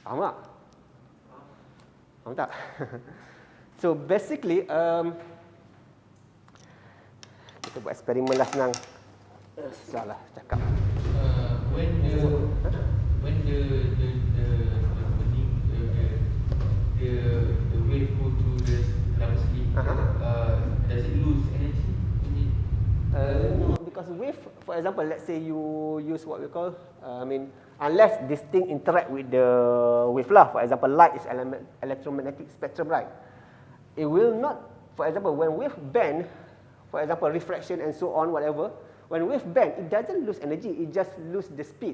Faham tak? Faham tak? So basically, kita buat eksperimen lah senang. Salah cakap. When the wave go through the double slit, does it lose energy? No, because wave, for example, let's say you use what we call, unless this thing interact with the wave lah. For example, light is electromagnetic spectrum, right? It will not, for example, when wave bend, for example, refraction and so on, whatever. When wave bend, it doesn't lose energy, it just lose the speed.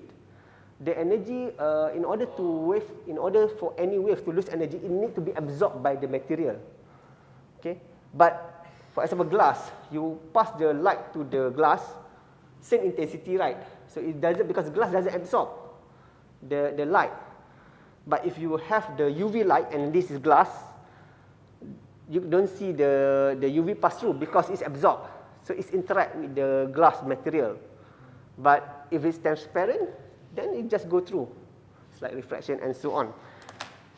The energy, in order for any wave to lose energy, it need to be absorbed by the material. Okay, but for example, glass, you pass the light to the glass, same intensity, right? So it doesn't, because glass doesn't absorb the light. But if you have the UV light and this is glass, you don't see the UV pass through because it's absorbed. So it's interact with the glass material. But if it's transparent, then it just go through. It's like refraction and so on.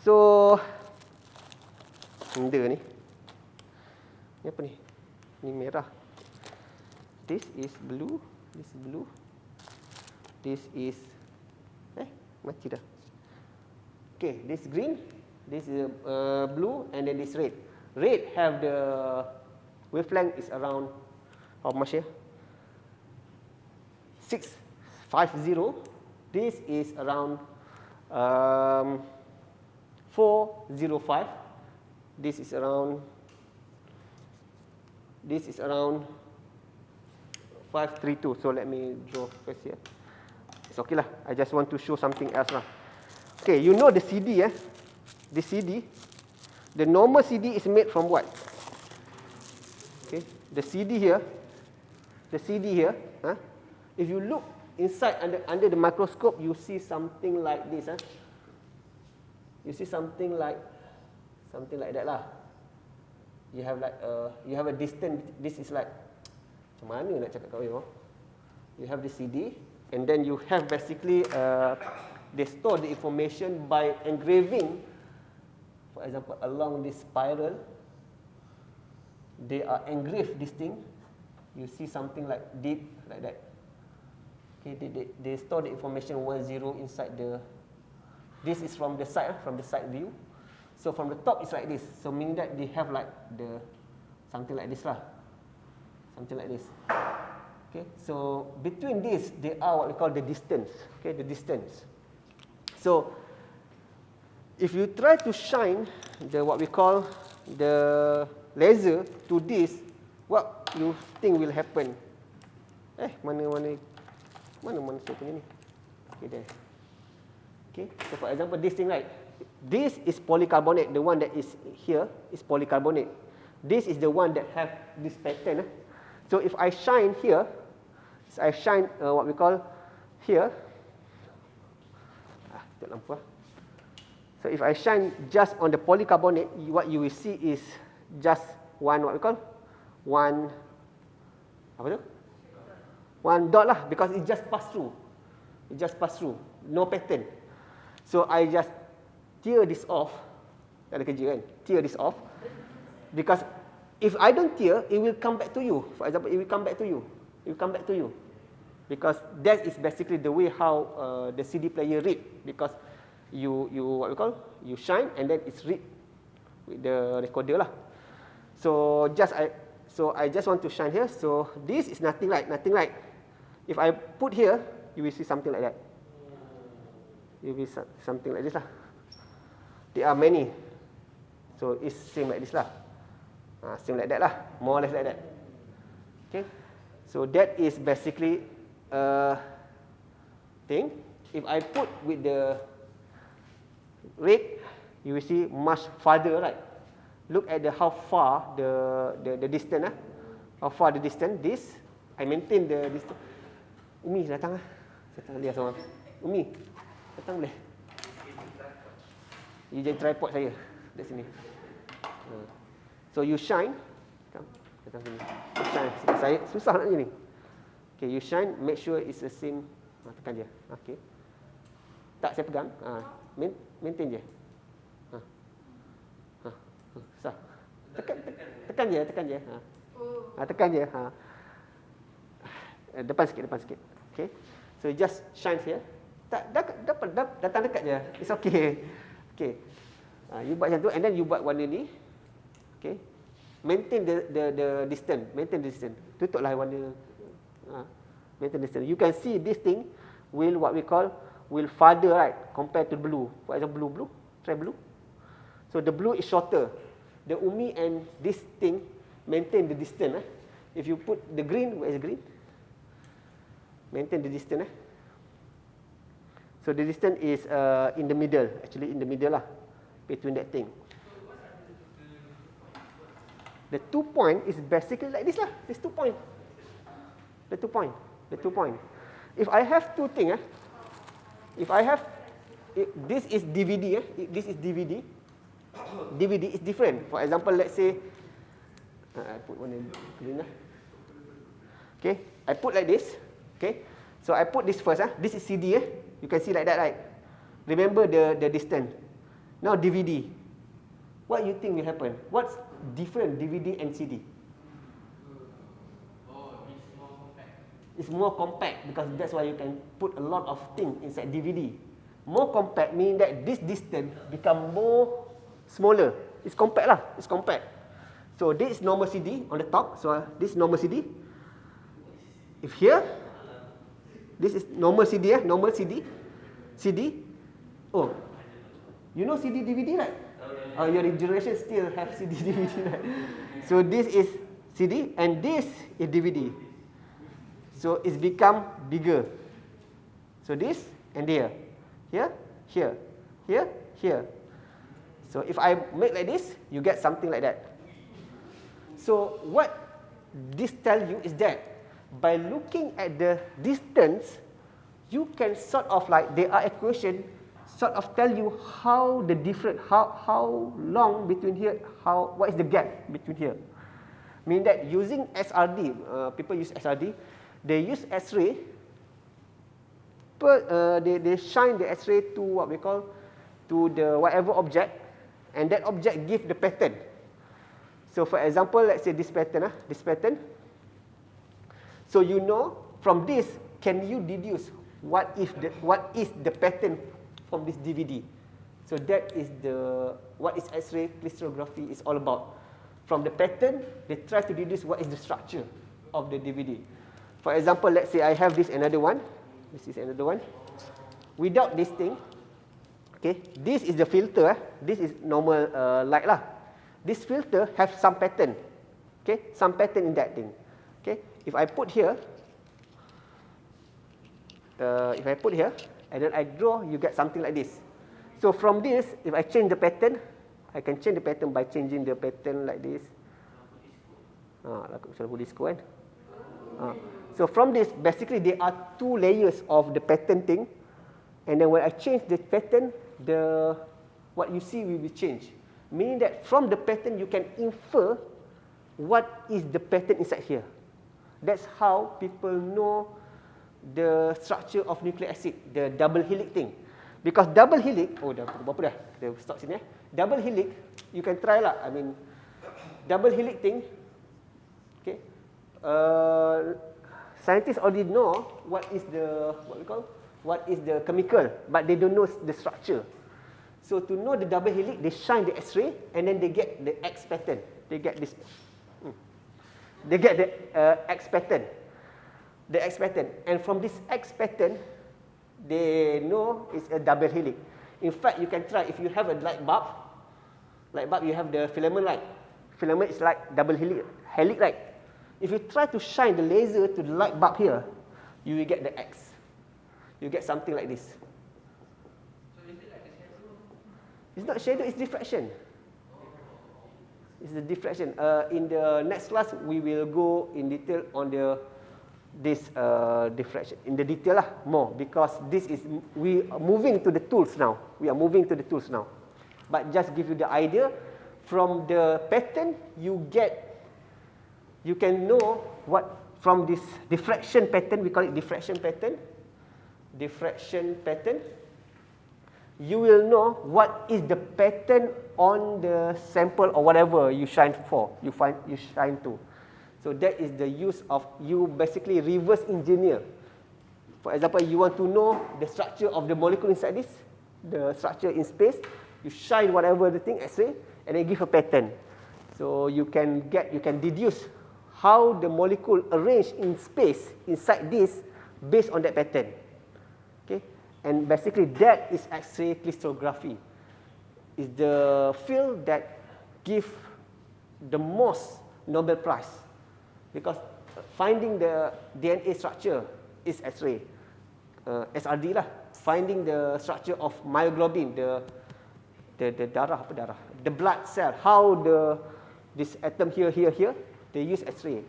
So, benda ni. Ni apa ni? Ni merah. This is blue. This is blue. This is, mati dah. Okay, this green. This is blue, and then this red. Red have the wavelength is around, how much here? 650. This is around 405. This is around 532. So let me draw first here. It's okay lah. I just want to show something else lah. Okay, you know the CD, the CD, the normal CD is made from what? Okay, the CD here, if you look inside under the microscope, you see something like this. You see something like that lah. You have like you have a distance. This is like, macam mana nak cakap kau ni? You have the CD, and then you have basically they store the information by engraving. For example, along this spiral, they are engraved this thing. You see something like deep like that. Okay, they store the information 10 inside the. This is from the side view. So from the top it's like this. So meaning that they have like the something like this lah. Something like this. Okay. So between this, they are what we call the distance. Okay, the distance. So if you try to shine the what we call the laser to this, what you think will happen? Mana saya punya ni? Okay, there. Okay. So for example, this thing, right? This is polycarbonate. The one that is here is polycarbonate. This is the one that have this pattern. So if I shine here, I shine what we call here. Lampu. So if I shine just on the polycarbonate, what you will see is just one what we call one apa tu? One dot lah, because it just pass through. It just pass through, no pattern. So I just tear this off. Tak ada kerja kan? Tear this off. Because if I don't tear, it will come back to you. For example, it will come back to you. It will come back to you. Because that is basically the way how the CD player read. Because you what we call, you shine and then it's read with the recorder lah. So I just want to shine here. So this is nothing like. If I put here, you will see something like that. You will see something like this lah. There are many. So it's same like this lah. Same like that lah. More or less like that. Okay. So that is basically a thing. If I put with the red, you will see much farther, right? Look at how far the distance. How far the distance. This, I maintain the distance. Umi datang lah. Datang lihat sama. Umi, datang boleh. You jadi tripod saya di sini. So you shine. Datang sini. You shine. Saya susah nak ni. Okay, you shine. Make sure it's the same. Tekan je. Okay. Tak, saya pegang. Maintain je. Sah. Tekan je. Tekan je. Depan sikit. Okay. So you just shine here. Datang dekat je. It's okay. Okay. You buat macam tu and then you buat warna ni. Okay. Maintain the distance. Tutuplah warna. Maintain distance. You can see this thing will what we call will farther, right, compared to blue. For example, blue. Try blue. So the blue is shorter. The umi and this thing maintain the distance. If you put the green, where is green? Maintain the distance. So the distance is in the middle, actually in the middle lah, between that thing. The 2 point is basically like this lah. This 2 point. The 2 point. If I have two things, this is DVD. This is DVD. DVD is different. For example, let's say I put one green. Okay, I put like this. Okay, so I put this first. This is CD. You can see like that, right? Remember the distance. Now DVD. What you think will happen? What's different DVD and CD? It's more compact because that's why you can put a lot of things inside DVD. More compact meaning that this distance become more smaller. It's compact lah. It's compact. So this is normal CD on the top. So this is normal CD. If here, this is normal CD. Normal CD. Oh, you know CD DVD, right? Your generation still have CD DVD, right? So this is CD and this is DVD. So it's become bigger. So this and here, here, here, here, here. So if I make like this, you get something like that. So what this tells you is that by looking at the distance, you can sort of like, there are equations sort of tell you how the different, how long between here, what is the gap between here. Meaning that using SRD, people use SRD, they use X-ray, they shine the X-ray to what we call, to the whatever object, and that object give the pattern. So for example, let's say this pattern, this pattern. So you know from this, can you deduce what is the pattern from this DVD? So that is what is X-ray crystallography is all about. From the pattern, they try to deduce what is the structure of the DVD. For example, let's say I have this another one. This is another one. Without this thing, okay, this is the filter. This is normal light lah. This filter have some pattern. Okay, some pattern in that thing. Okay, if I put here, and then I draw, you get something like this. So from this, if I change the pattern, I can change the pattern by changing the pattern like this. Disco kan? So from this, basically there are two layers of the pattern thing, and then when I change the pattern, what you see will be changed. Meaning that from the pattern you can infer what is the pattern inside here. That's how people know the structure of nucleic acid, the double helix thing. Because double helix, dah berapa dah? Kita stop sini . Double helix, you can try lah. I mean, double helix thing, okay. Scientists already know what is the chemical, but they don't know the structure. So to know the double helix, they shine the X-ray, and then they get the X pattern. They get this. They get the X pattern. The X pattern, and from this X pattern, they know it's a double helix. In fact, you can try if you have a light bulb. Light bulb, you have the filament light. Filament is like double helix light. If you try to shine the laser to the light bulb here, you will get the X. You get something like this. So is it like a shadow? It's not shadow, it's diffraction. It's the diffraction. In the next class, we will go in detail on this diffraction in the detail lah more, because this is we are moving to the tools now. But just give you the idea, from the pattern you can know what from this diffraction pattern, we call it diffraction pattern. Diffraction pattern, you will know what is the pattern on the sample or whatever you shine for. You shine to. So that is the use of, you basically reverse engineer. For example, you want to know the structure of the molecule inside this, the structure in space, you shine whatever the thing, X-ray, and then give a pattern. So you can deduce how the molecule arranged in space inside this based on that pattern. Okay? And basically that is X-ray crystallography. Is the field that give the most Nobel Prize. Because finding the DNA structure is X-ray, SRD lah. Finding the structure of myoglobin, the blood cell, how this atom here, they use X-ray.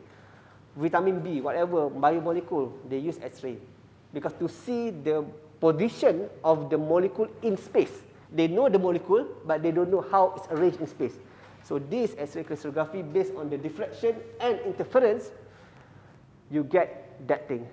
Vitamin B, whatever biomolecule, they use X-ray. Because to see the position of the molecule in space, they know the molecule, but they don't know how it's arranged in space. So this X-ray crystallography, based on the diffraction and interference, you get that thing.